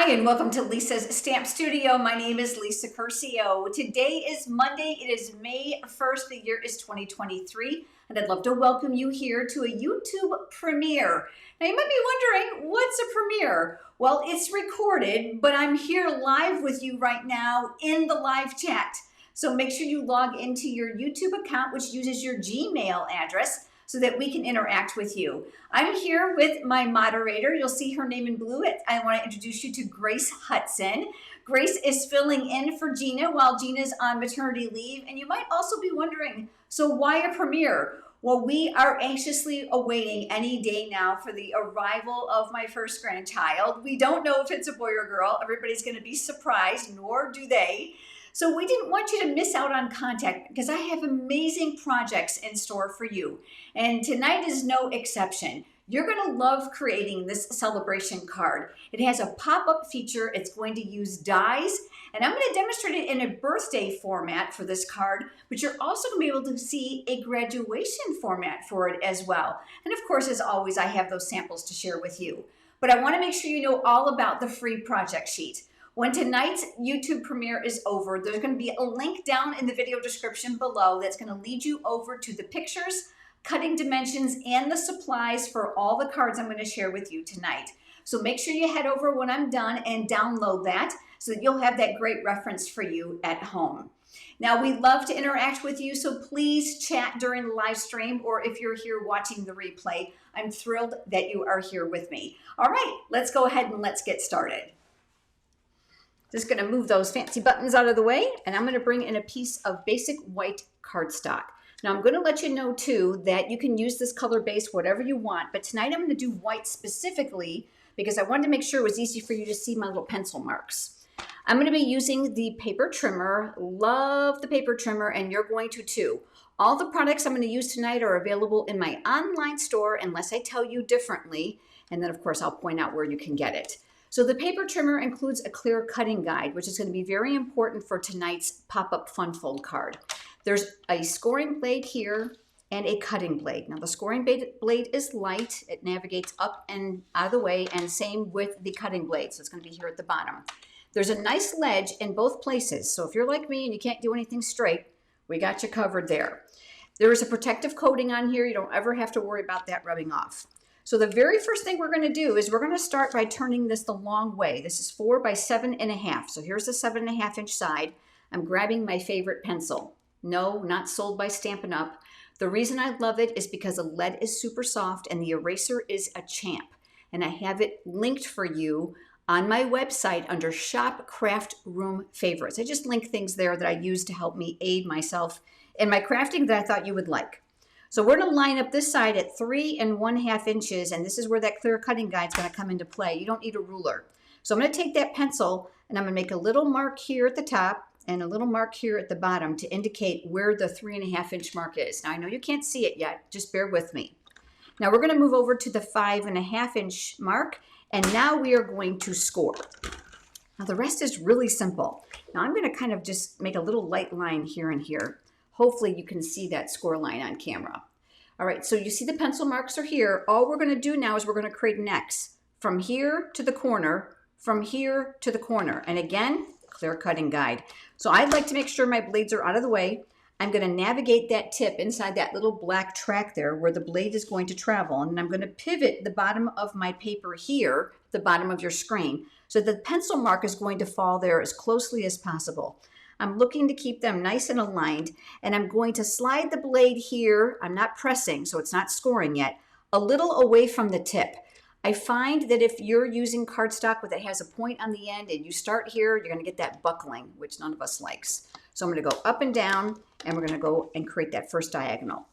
Hi, and welcome to Lisa's Stamp Studio. My name is Lisa Curcio. Today is Monday. It is May 1st. The year is 2023, and I'd love to welcome you here to a YouTube premiere. Now, you might be wondering, what's a premiere? Well, it's recorded, but I'm here live with you right now in the live chat. So make sure you log into your YouTube account, which uses your Gmail address, so that we can interact with you. I'm here with my moderator. You'll see her name in blue. I want to introduce you to Grace Hudson. Grace is filling in for Gina while Gina's on maternity leave. And you might also be wondering, so why a premiere? Well, we are anxiously awaiting any day now for the arrival of my first grandchild. We don't know if it's a boy or girl. Everybody's going to be surprised, nor do they. So we didn't want you to miss out on content because I have amazing projects in store for you. And tonight is no exception. You're going to love creating this celebration card. It has a pop-up feature. It's going to use dies. And I'm going to demonstrate it in a birthday format for this card, but you're also going to be able to see a graduation format for it as well. And of course, as always, I have those samples to share with you. But I want to make sure you know all about the free project sheet. When tonight's YouTube premiere is over, there's going to be a link down in the video description below that's going to lead you over to the pictures, cutting dimensions, and the supplies for all the cards I'm going to share with you tonight. So make sure you head over when I'm done and download that so that you'll have that great reference for you at home. Now, we love to interact with you, so please chat during the live stream, or if you're here watching the replay, I'm thrilled that you are here with me. All right, let's go ahead and let's get started. Just going to move those fancy buttons out of the way, and I'm going to bring in a piece of basic white cardstock. Now, I'm going to let you know, too, that you can use this color base whatever you want, but tonight I'm going to do white specifically because I wanted to make sure it was easy for you to see my little pencil marks. I'm going to be using the paper trimmer. Love the paper trimmer, and you're going to, too. All the products I'm going to use tonight are available in my online store unless I tell you differently, and then, of course, I'll point out where you can get it. So the paper trimmer includes a clear cutting guide, which is going to be very important for tonight's pop-up fun fold card. There's a scoring blade here and a cutting blade. Now the scoring blade is light. It navigates up and out of the way, and same with the cutting blade. So it's going to be here at the bottom. There's a nice ledge in both places. So if you're like me and you can't do anything straight, we got you covered there. There is a protective coating on here. You don't ever have to worry about that rubbing off. So the very first thing we're going to do is we're going to start by turning this the long way. This is 4 by 7.5. So here's the 7.5 inch side. I'm grabbing my favorite pencil. No, not sold by Stampin' Up. The reason I love it is because the lead is super soft and the eraser is a champ. And I have it linked for you on my website under Shop Craft Room Favorites. I just link things there that I use to help me aid myself in my crafting that I thought you would like. So we're going to line up this side at 3 1/2 inches, and this is where that clear cutting guide is going to come into play. You don't need a ruler. So I'm going to take that pencil, and I'm going to make a little mark here at the top and a little mark here at the bottom to indicate where the 3 1/2 inch mark is. Now, I know you can't see it yet. Just bear with me. Now, we're going to move over to the 5 1/2 inch mark, and now we are going to score. Now, the rest is really simple. Now, I'm going to kind of just make a little light line here and here. Hopefully you can see that score line on camera. All right, so you see the pencil marks are here. All we're going to do now is we're going to create an X from here to the corner, from here to the corner. And again, clear cutting guide. So I'd like to make sure my blades are out of the way. I'm going to navigate that tip inside that little black track there where the blade is going to travel. And I'm going to pivot the bottom of my paper here, the bottom of your screen, so the pencil mark is going to fall there as closely as possible. I'm looking to keep them nice and aligned, and I'm going to slide the blade here. I'm not pressing, so it's not scoring yet, a little away from the tip. I find that if you're using cardstock that has a point on the end and you start here, you're going to get that buckling, which none of us likes. So I'm going to go up and down, and we're going to go and create that first diagonal.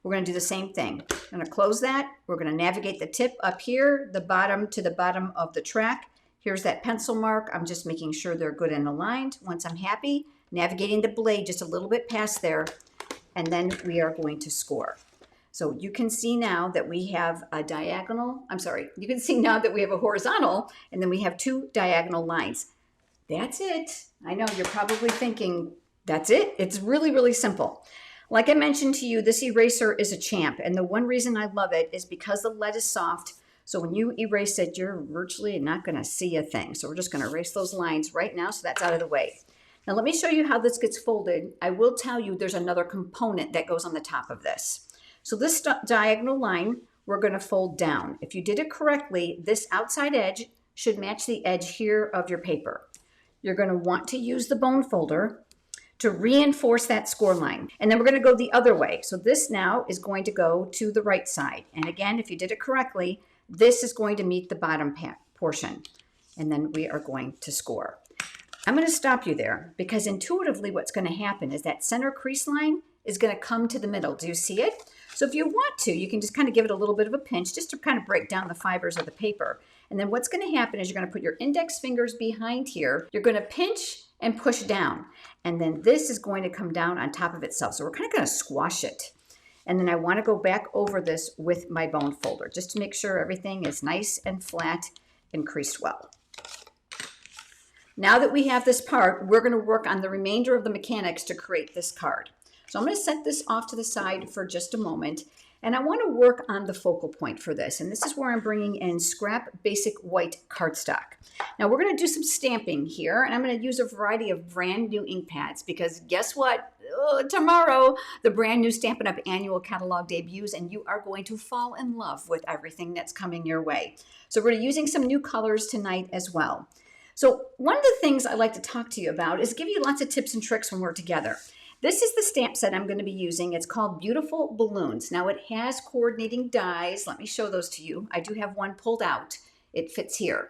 We're going to do the same thing. I'm going to close that. We're going to navigate the tip up here, the bottom to the bottom of the track. Here's that pencil mark. I'm just making sure they're good and aligned. Once I'm happy, navigating the blade just a little bit past there, and then we are going to score. So you can see now that we have a diagonal. You can see now that we have a horizontal, and then we have 2 diagonal lines. That's it. I know you're probably thinking, that's it? It's really, really simple. Like I mentioned to you, this eraser is a champ, and the one reason I love it is because the lead is soft. So when you erase it, you're virtually not going to see a thing. So we're just going to erase those lines right now so that's out of the way. Now let me show you how this gets folded. I will tell you there's another component that goes on the top of this. So this diagonal line, we're going to fold down. If you did it correctly, this outside edge should match the edge here of your paper. You're going to want to use the bone folder to reinforce that score line. And then we're going to go the other way. So this now is going to go to the right side. And again, if you did it correctly, this is going to meet the bottom portion. And then we are going to score. I'm going to stop you there because intuitively what's going to happen is that center crease line is going to come to the middle. Do you see it? So if you want to, you can just kind of give it a little bit of a pinch just to kind of break down the fibers of the paper. And then what's going to happen is you're going to put your index fingers behind here. You're going to pinch and push down. And then this is going to come down on top of itself. So we're kind of going to squash it. And then I want to go back over this with my bone folder just to make sure everything is nice and flat and creased well. Now that we have this part, we're going to work on the remainder of the mechanics to create this card. So I'm going to set this off to the side for just a moment. And I want to work on the focal point for this. And this is where I'm bringing in scrap basic white cardstock. Now we're going to do some stamping here. And I'm going to use a variety of brand new ink pads because guess what? Tomorrow, the brand new Stampin' Up! Annual catalog debuts and you are going to fall in love with everything that's coming your way. So we're using some new colors tonight as well. So one of the things I like to talk to you about is give you lots of tips and tricks when we're together. This is the stamp set I'm going to be using. It's called Beautiful Balloons. Now it has coordinating dies. Let me show those to you. I do have one pulled out. It fits here.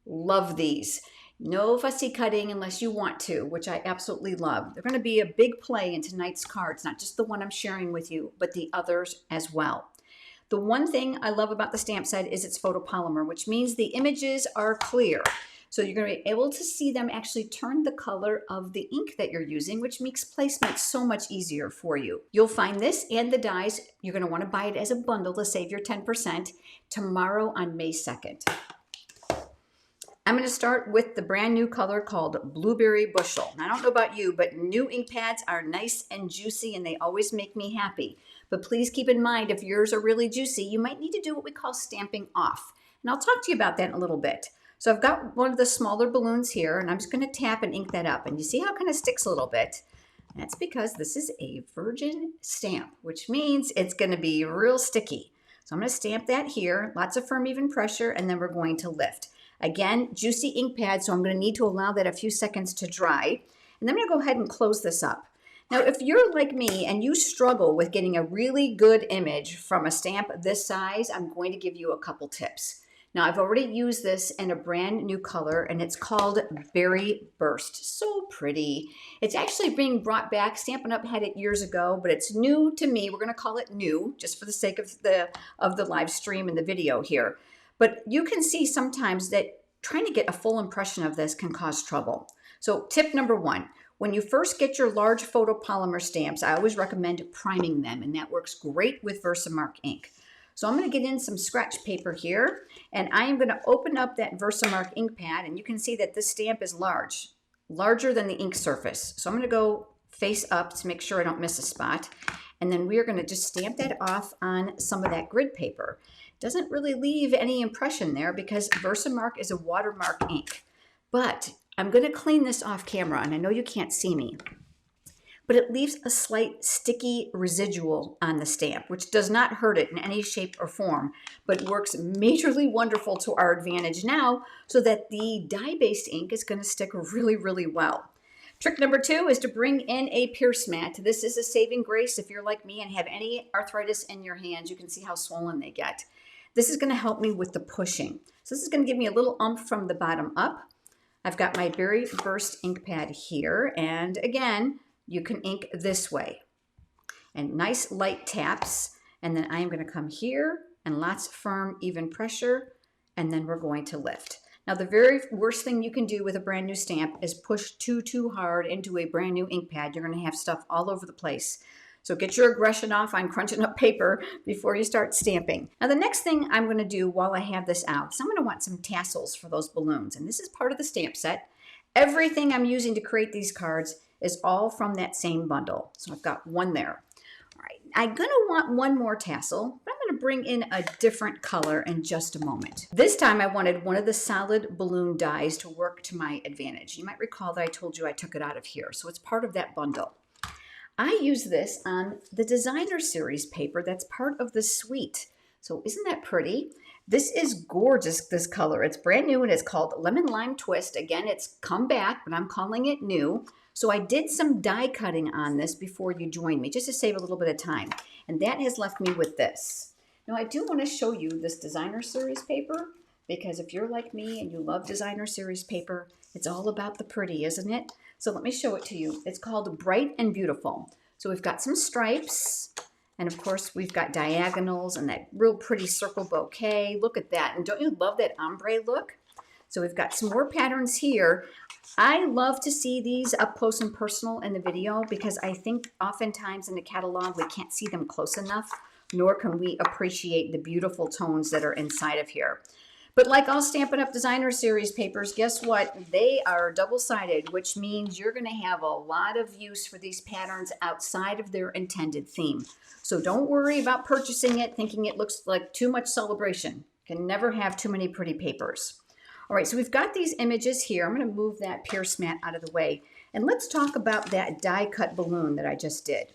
Love these. No fussy cutting unless you want to, which I absolutely love. They're going to be a big play in tonight's cards, not just the one I'm sharing with you, but the others as well. The one thing I love about the stamp set is it's photopolymer, which means the images are clear. So you're going to be able to see them actually turn the color of the ink that you're using, which makes placement so much easier for you. You'll find this and the dies. You're going to want to buy it as a bundle to save your 10% tomorrow on May 2nd. I'm going to start with the brand new color called Blueberry Bushel. Now, I don't know about you, but new ink pads are nice and juicy and they always make me happy. But please keep in mind, if yours are really juicy, you might need to do what we call stamping off. And I'll talk to you about that in a little bit. So I've got one of the smaller balloons here and I'm just going to tap and ink that up. And you see how it kind of sticks a little bit? That's because this is a virgin stamp, which means it's going to be real sticky. So I'm going to stamp that here, lots of firm even pressure, and then we're going to lift. Again, juicy ink pad, so I'm going to need to allow that a few seconds to dry. And then I'm going to go ahead and close this up. Now, if you're like me and you struggle with getting a really good image from a stamp this size, I'm going to give you a couple tips. Now, I've already used this in a brand new color, and it's called Berry Burst. So pretty. It's actually being brought back. Stampin' Up! Had it years ago, but it's new to me. We're going to call it new, just for the sake of the live stream and the video here. But you can see sometimes that trying to get a full impression of this can cause trouble. So tip number one, when you first get your large photopolymer stamps, I always recommend priming them, and that works great with Versamark ink. So I'm going to get in some scratch paper here, and I am going to open up that Versamark ink pad, and you can see that this stamp is larger than the ink surface. So I'm going to go face up to make sure I don't miss a spot, and then we are going to just stamp that off on some of that grid paper. It doesn't really leave any impression there because Versamark is a watermark ink, but I'm going to clean this off camera, and I know you can't see me, but it leaves a slight sticky residual on the stamp, which does not hurt it in any shape or form, but works majorly wonderful to our advantage now so that the dye-based ink is going to stick really, really well. Trick number two is to bring in a pierce mat. This is a saving grace if you're like me and have any arthritis in your hands. You can see how swollen they get. This is going to help me with the pushing. So this is going to give me a little umph from the bottom up. I've got my Berry Burst ink pad here, and again, you can ink this way. And nice light taps, and then I am going to come here and lots of firm, even pressure, and then we're going to lift. Now, the very worst thing you can do with a brand new stamp is push too hard into a brand new ink pad. You're going to have stuff all over the place. So get your aggression off on crunching up paper before you start stamping. Now, the next thing I'm going to do while I have this out is I'm going to want some tassels for those balloons. And this is part of the stamp set. Everything I'm using to create these cards is all from that same bundle. So I've got one there. All right, I'm gonna want one more tassel, but I'm gonna bring in a different color in just a moment. This time I wanted one of the solid balloon dies to work to my advantage. You might recall that I told you I took it out of here, so it's part of that bundle. I use this on the designer series paper that's part of the suite. So isn't that pretty? This is gorgeous, this color. It's brand new and it's called Lemon Lime Twist. Again, it's come back, but I'm calling it new. So I did some die cutting on this before you joined me, just to save a little bit of time. And that has left me with this. Now I do want to show you this designer series paper, because if you're like me and you love designer series paper, it's all about the pretty, isn't it? So let me show it to you. It's called Bright and Beautiful. So we've got some stripes, and of course we've got diagonals and that real pretty circle bouquet. Look at that. And don't you love that ombre look? So we've got some more patterns here. I love to see these up close and personal in the video, because I think oftentimes in the catalog we can't see them close enough, nor can we appreciate the beautiful tones that are inside of here. But like all Stampin' Up! Designer Series papers, guess what? They are double-sided, which means you're going to have a lot of use for these patterns outside of their intended theme. So don't worry about purchasing it thinking it looks like too much celebration. Can never have too many pretty papers. All right, so we've got these images here. I'm going to move that Pierce mat out of the way. And let's talk about that die-cut balloon that I just did.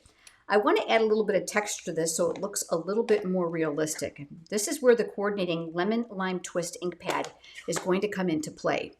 I want to add a little bit of texture to this so it looks a little bit more realistic. This is where the coordinating Lemon Lime Twist ink pad is going to come into play.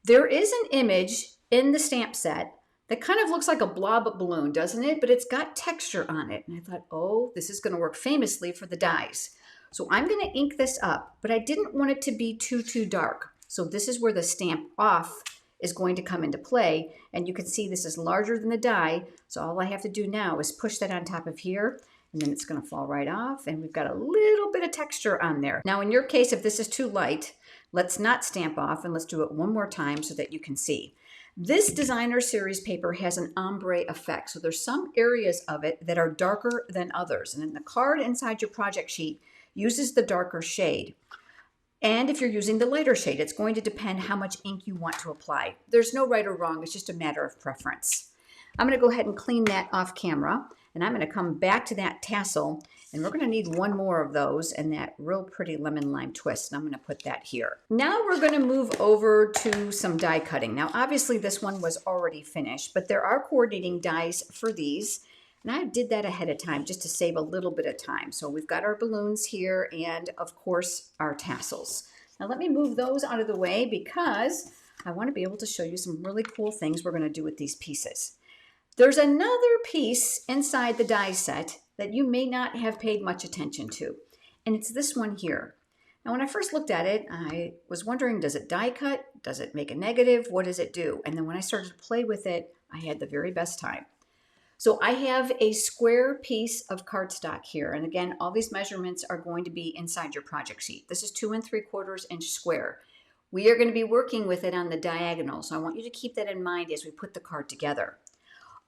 There is an image in the stamp set that kind of looks like a blob balloon, doesn't it? But it's got texture on it. And I thought, oh, this is going to work famously for the dies. So I'm going to ink this up, but I didn't want it to be too dark. So this is where the stamp off is going to come into play. And you can see this is larger than the die. So all I have to do now is push that on top of here, and then it's going to fall right off. And we've got a little bit of texture on there. Now, in your case, if this is too light, let's not stamp off, and let's do it one more time so that you can see. This designer series paper has an ombre effect. So there's some areas of it that are darker than others. And then the card inside your project sheet uses the darker shade. And if you're using the lighter shade, it's going to depend how much ink you want to apply. There's no right or wrong, it's just a matter of preference. I'm going to go ahead and clean that off camera, and I'm going to come back to that tassel, and we're going to need one more of those and that real pretty lemon lime twist, and I'm going to put that here. Now we're going to move over to some die cutting. Now obviously this one was already finished, but there are coordinating dies for these. And I did that ahead of time just to save a little bit of time. So we've got our balloons here and, of course, our tassels. Now let me move those out of the way because I want to be able to show you some really cool things we're going to do with these pieces. There's another piece inside the die set that you may not have paid much attention to, and it's this one here. Now when I first looked at it, I was wondering, does it die cut? Does it make a negative? What does it do? And then when I started to play with it, I had the very best time. So I have a square piece of cardstock here. And again, all these measurements are going to be inside your project sheet. This is 2 3/4 inch square. We are going to be working with it on the diagonal. So I want you to keep that in mind as we put the card together.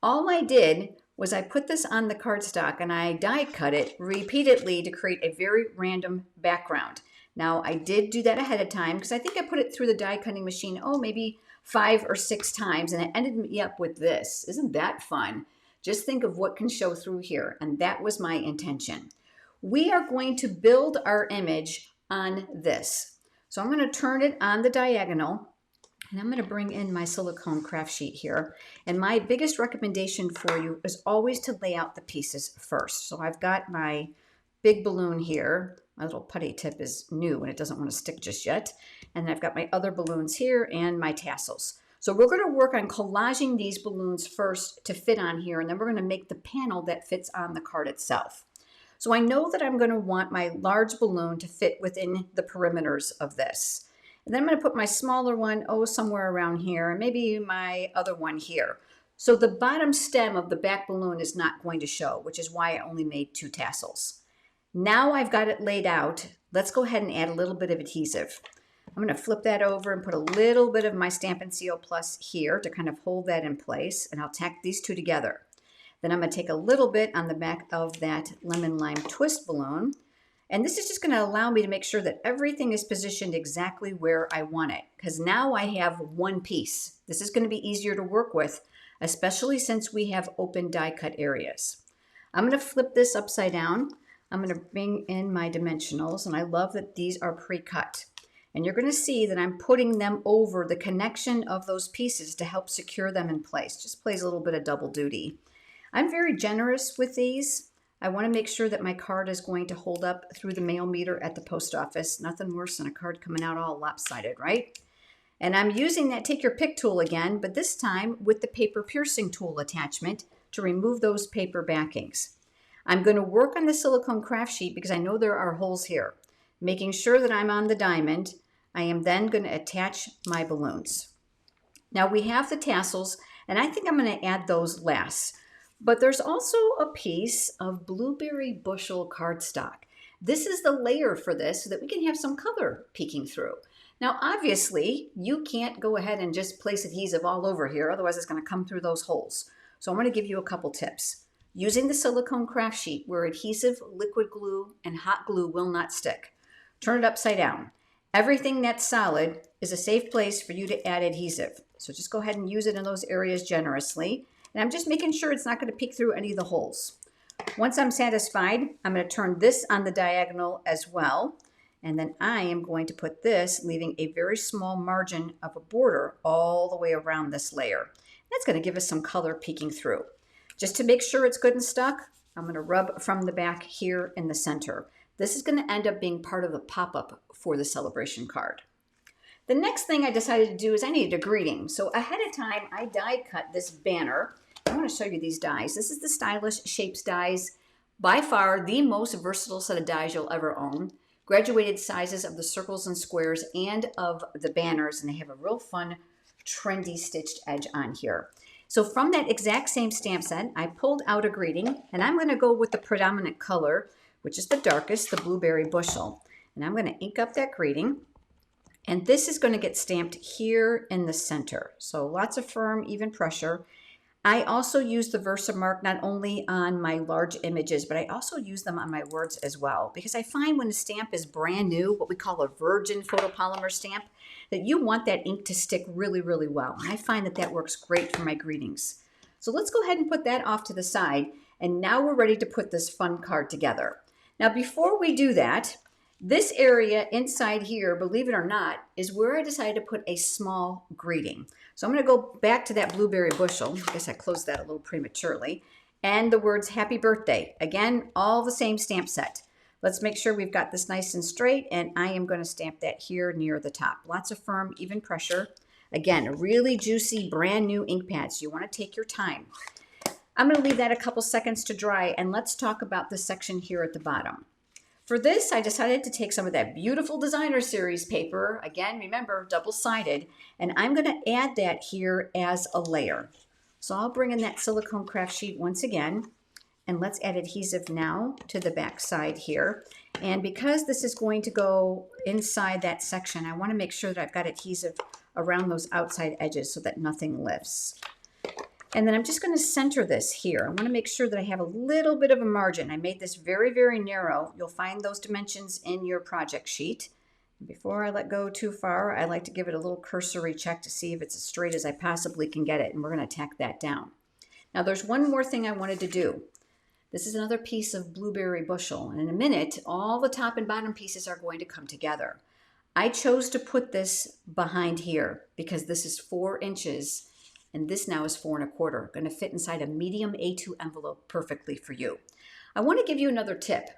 All I did was I put this on the cardstock and I die cut it repeatedly to create a very random background. Now I did do that ahead of time because I think I put it through the die cutting machine, maybe 5 or 6 times, and it ended me up with this. Isn't that fun? Just think of what can show through here, and that was my intention. We are going to build our image on this. So I'm going to turn it on the diagonal, and I'm going to bring in my silicone craft sheet here. And my biggest recommendation for you is always to lay out the pieces first. So I've got my big balloon here. My little putty tip is new and it doesn't want to stick just yet. And then I've got my other balloons here and my tassels. So we're going to work on collaging these balloons first to fit on here, and then we're going to make the panel that fits on the card itself. So I know that I'm going to want my large balloon to fit within the perimeters of this. And then I'm going to put my smaller one, somewhere around here, and maybe my other one here. So the bottom stem of the back balloon is not going to show, which is why I only made 2 tassels. Now I've got it laid out. Let's go ahead and add a little bit of adhesive. I'm going to flip that over and put a little bit of my Stampin' Seal Plus here to kind of hold that in place, and I'll tack these 2 together. Then I'm going to take a little bit on the back of that lemon lime twist balloon, and this is just going to allow me to make sure that everything is positioned exactly where I want it, because now I have one piece. This is going to be easier to work with, especially since we have open die cut areas. I'm going to flip this upside down. I'm going to bring in my dimensionals, and I love that these are pre-cut. And you're going to see that I'm putting them over the connection of those pieces to help secure them in place. Just plays a little bit of double duty. I'm very generous with these. I want to make sure that my card is going to hold up through the mail meter at the post office. Nothing worse than a card coming out all lopsided, right? And I'm using that take your pick tool again, but this time with the paper piercing tool attachment to remove those paper backings. I'm going to work on the silicone craft sheet because I know there are holes here. Making sure that I'm on the diamond, I am then going to attach my balloons. Now we have the tassels, and I think I'm going to add those last. But there's also a piece of blueberry bushel cardstock. This is the layer for this so that we can have some color peeking through. Now, obviously, you can't go ahead and just place adhesive all over here, otherwise it's going to come through those holes. So I'm going to give you a couple tips. Using the silicone craft sheet where adhesive, liquid glue, and hot glue will not stick. Turn it upside down. Everything that's solid is a safe place for you to add adhesive. So just go ahead and use it in those areas generously. And I'm just making sure it's not going to peek through any of the holes. Once I'm satisfied, I'm going to turn this on the diagonal as well. And then I am going to put this, leaving a very small margin of a border all the way around this layer. That's going to give us some color peeking through. Just to make sure it's good and stuck, I'm going to rub from the back here in the center. This is going to end up being part of the pop-up for the celebration card. The next thing I decided to do is I needed a greeting. So ahead of time, I die cut this banner. I want to show you these dies. This is the Stylish Shapes dies. By far, the most versatile set of dies you'll ever own. Graduated sizes of the circles and squares and of the banners, and they have a real fun, trendy stitched edge on here. So from that exact same stamp set, I pulled out a greeting, and I'm going to go with the predominant color, which is the darkest, the blueberry bushel. And I'm going to ink up that greeting. And this is going to get stamped here in the center. So lots of firm, even pressure. I also use the Versamark not only on my large images, but I also use them on my words as well. Because I find when a stamp is brand new, what we call a virgin photopolymer stamp, that you want that ink to stick really, really well. And I find that that works great for my greetings. So let's go ahead and put that off to the side. And now we're ready to put this fun card together. Now, before we do that, this area inside here, believe it or not, is where I decided to put a small greeting. So I'm going to go back to that blueberry bushel. I guess I closed that a little prematurely. And the words happy birthday. Again, all the same stamp set. Let's make sure we've got this nice and straight, and I am going to stamp that here near the top. Lots of firm, even pressure. Again, a really juicy, brand new ink pad, so you want to take your time. I'm going to leave that a couple seconds to dry, and let's talk about the section here at the bottom. For this, I decided to take some of that beautiful designer series paper, again, remember, double-sided, and I'm going to add that here as a layer. So I'll bring in that silicone craft sheet once again, and let's add adhesive now to the back side here. And because this is going to go inside that section, I want to make sure that I've got adhesive around those outside edges so that nothing lifts. And then I'm just going to center this here. I want to make sure that I have a little bit of a margin. I made this very, very narrow. You'll find those dimensions in your project sheet. Before I let go too far, I like to give it a little cursory check to see if it's as straight as I possibly can get it. And we're going to tack that down. Now there's one more thing I wanted to do. This is another piece of blueberry bushel. And in a minute, all the top and bottom pieces are going to come together. I chose to put this behind here because this is 4 inches. And this now is 4 1/4, going to fit inside a medium A2 envelope perfectly for you. I want to give you another tip.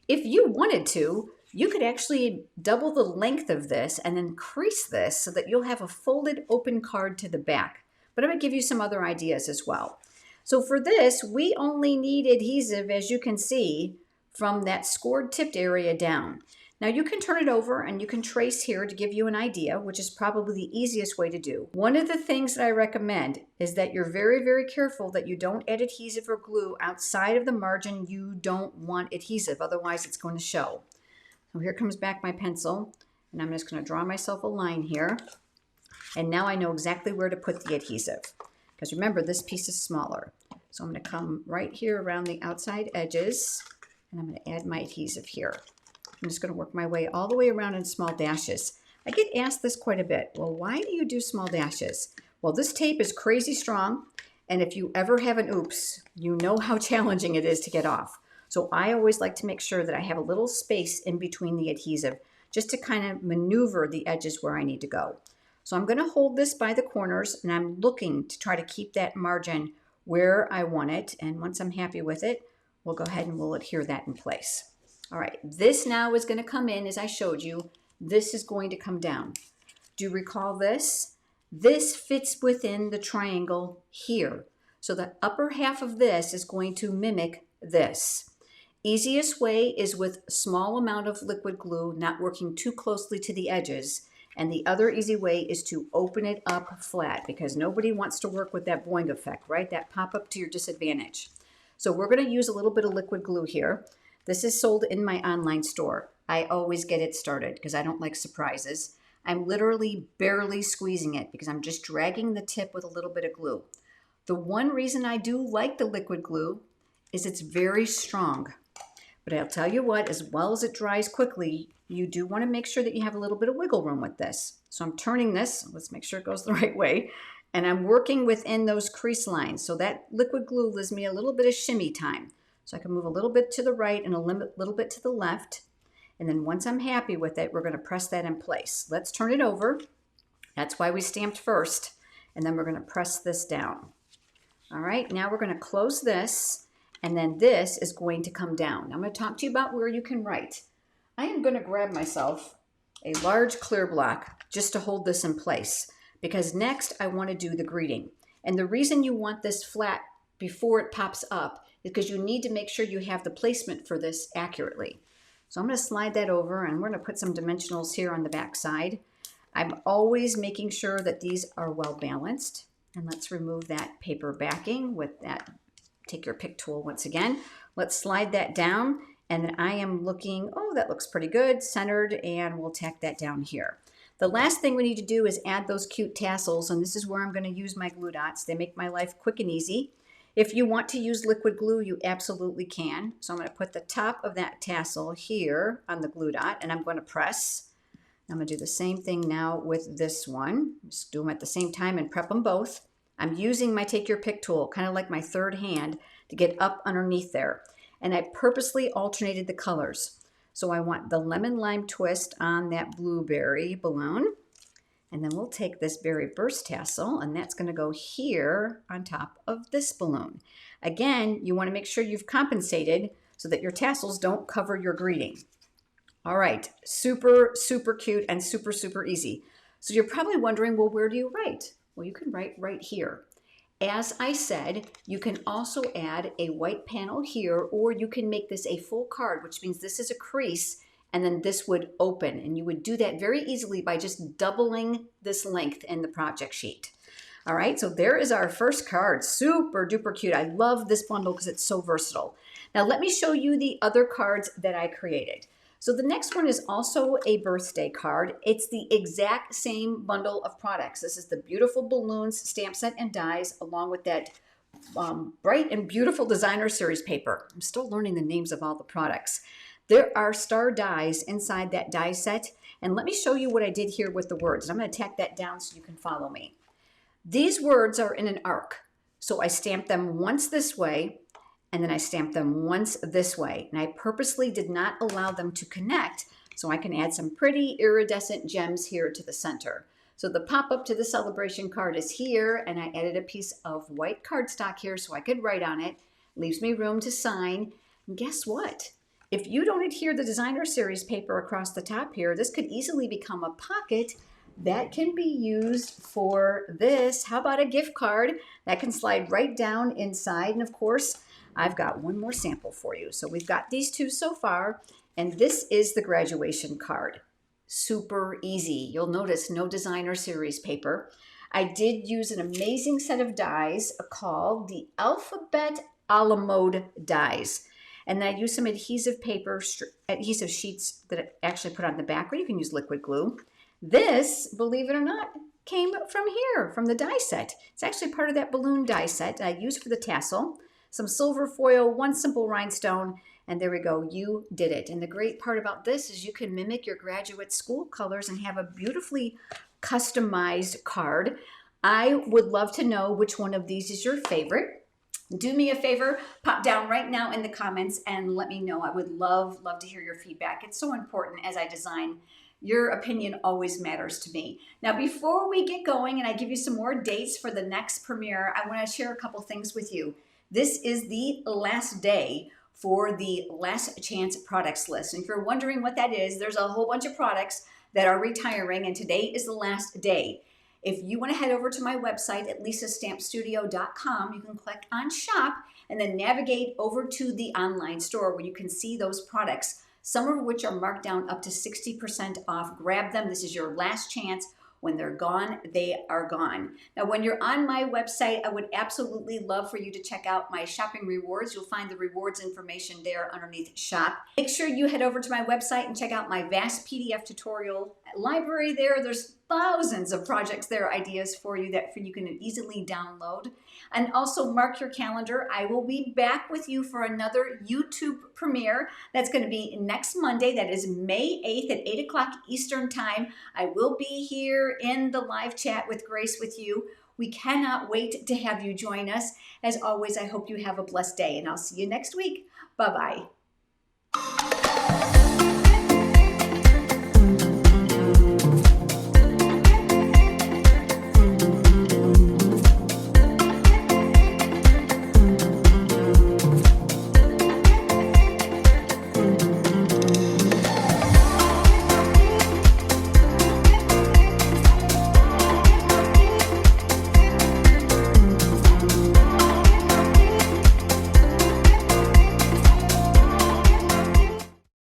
If you wanted to, you could actually double the length of this and then crease this so that you'll have a folded open card to the back. But I'm going to give you some other ideas as well. So for this, we only need adhesive, as you can see, from that scored tipped area down. Now you can turn it over and you can trace here to give you an idea, which is probably the easiest way to do. One of the things that I recommend is that you're very, very careful that you don't add adhesive or glue outside of the margin you don't want adhesive, otherwise it's going to show. So here comes back my pencil, and I'm just going to draw myself a line here. And now I know exactly where to put the adhesive. Because remember, this piece is smaller. So I'm going to come right here around the outside edges, and I'm going to add my adhesive here. I'm just going to work my way all the way around in small dashes. I get asked this quite a bit. Well, why do you do small dashes? Well, this tape is crazy strong, And if you ever have an oops, you know how challenging it is to get off. So I always like to make sure that I have a little space in between the adhesive just to kind of maneuver the edges where I need to go. So I'm going to hold this by the corners, and I'm looking to try to keep that margin where I want it. And once I'm happy with it, we'll go ahead and we'll adhere that in place. All right, this now is going to come in as I showed you. This is going to come down. Do you recall this? This fits within the triangle here. So the upper half of this is going to mimic this. Easiest way is with small amount of liquid glue, not working too closely to the edges. And the other easy way is to open it up flat, because nobody wants to work with that boing effect, right? That pop up to your disadvantage. So we're going to use a little bit of liquid glue here. This is sold in my online store. I always get it started because I don't like surprises. I'm literally barely squeezing it because I'm just dragging the tip with a little bit of glue. The one reason I do like the liquid glue is it's very strong. But I'll tell you what, as well as it dries quickly, you do want to make sure that you have a little bit of wiggle room with this. So I'm turning this, let's make sure it goes the right way, and I'm working within those crease lines. So that liquid glue gives me a little bit of shimmy time. So I can move a little bit to the right and a little bit to the left. And then once I'm happy with it, we're going to press that in place. Let's turn it over. That's why we stamped first. And then we're going to press this down. All right, now we're going to close this. And then this is going to come down. I'm going to talk to you about where you can write. I am going to grab myself a large clear block just to hold this in place, because next I want to do the greeting. And the reason you want this flat before it pops up is because you need to make sure you have the placement for this accurately. So I'm going to slide that over, and we're going to put some dimensionals here on the back side. I'm always making sure that these are well balanced. And let's remove that paper backing with that. Take your pick tool once again. Let's slide that down, and then I am looking, oh, that looks pretty good, centered, and we'll tack that down here. The last thing we need to do is add those cute tassels, and this is where I'm going to use my glue dots. They make my life quick and easy. If you want to use liquid glue, you absolutely can. So I'm going to put the top of that tassel here on the glue dot, and I'm going to press. I'm going to do the same thing now with this one. Just do them at the same time and prep them both. I'm using my take your pick tool, kind of like my third hand, to get up underneath there. And I purposely alternated the colors. So I want the lemon lime twist on that blueberry balloon. And then we'll take this berry burst tassel, and that's going to go here on top of this balloon. Again, you want to make sure you've compensated so that your tassels don't cover your greeting. All right, super, super cute and super, super easy. So you're probably wondering, well, where do you write? Well, you can write right here. As I said, you can also add a white panel here, or you can make this a full card, which means this is a crease, and then this would open. And you would do that very easily by just doubling this length in the project sheet. All right, so there is our first card. Super duper cute. I love this bundle because it's so versatile. Now let me show you the other cards that I created. So the next one is also a birthday card. It's the exact same bundle of products. This is the beautiful balloons, stamp set, and dies, along with that bright and beautiful designer series paper. I'm still learning the names of all the products. There are star dies inside that die set. And let me show you what I did here with the words. I'm going to tack that down so you can follow me. These words are in an arc. So I stamped them once this way, and then I stamped them once this way. And I purposely did not allow them to connect so I can add some pretty iridescent gems here to the center. So the pop-up to the celebration card is here, and I added a piece of white cardstock here so I could write on it. Leaves me room to sign. And guess what? If you don't adhere the designer series paper across the top here, this could easily become a pocket that can be used for this. How about a gift card that can slide right down inside? And of course, I've got one more sample for you. So we've got these two so far, and this is the graduation card. Super easy. You'll notice no designer series paper. I did use an amazing set of dies called the Alphabet a la Mode dies. And then I used some adhesive paper, adhesive sheets that I actually put on the back, or you can use liquid glue. This, believe it or not, came from here, from the die set. It's actually part of that balloon die set I used for the tassel. Some silver foil, one simple rhinestone, and there we go, you did it. And the great part about this is you can mimic your graduate school colors and have a beautifully customized card. I would love to know which one of these is your favorite. Do me a favor, pop down right now in the comments and let me know. I would love to hear your feedback. It's so important as I design. Your opinion always matters to me. Now, before we get going and I give you some more dates for the next premiere, I want to share a couple things with you. This is the last day for the last chance products list. And if you're wondering what that is, there's a whole bunch of products that are retiring, and today is the last day. If you want to head over to my website at lisastampstudio.com, you can click on shop and then navigate over to the online store where you can see those products, some of which are marked down up to 60% off. Grab them. This is your last chance. When they're gone, they are gone. Now, when you're on my website, I would absolutely love for you to check out my shopping rewards. You'll find the rewards information there underneath shop. Make sure you head over to my website and check out my vast PDF tutorial library there. There's thousands of projects there, ideas for you that you can easily download. And also mark your calendar. I will be back with you for another YouTube premiere. That's going to be next Monday. That is May 8th at 8 o'clock Eastern Time. I will be here in the live chat with Grace with you. We cannot wait to have you join us. As always, I hope you have a blessed day, and I'll see you next week. Bye-bye.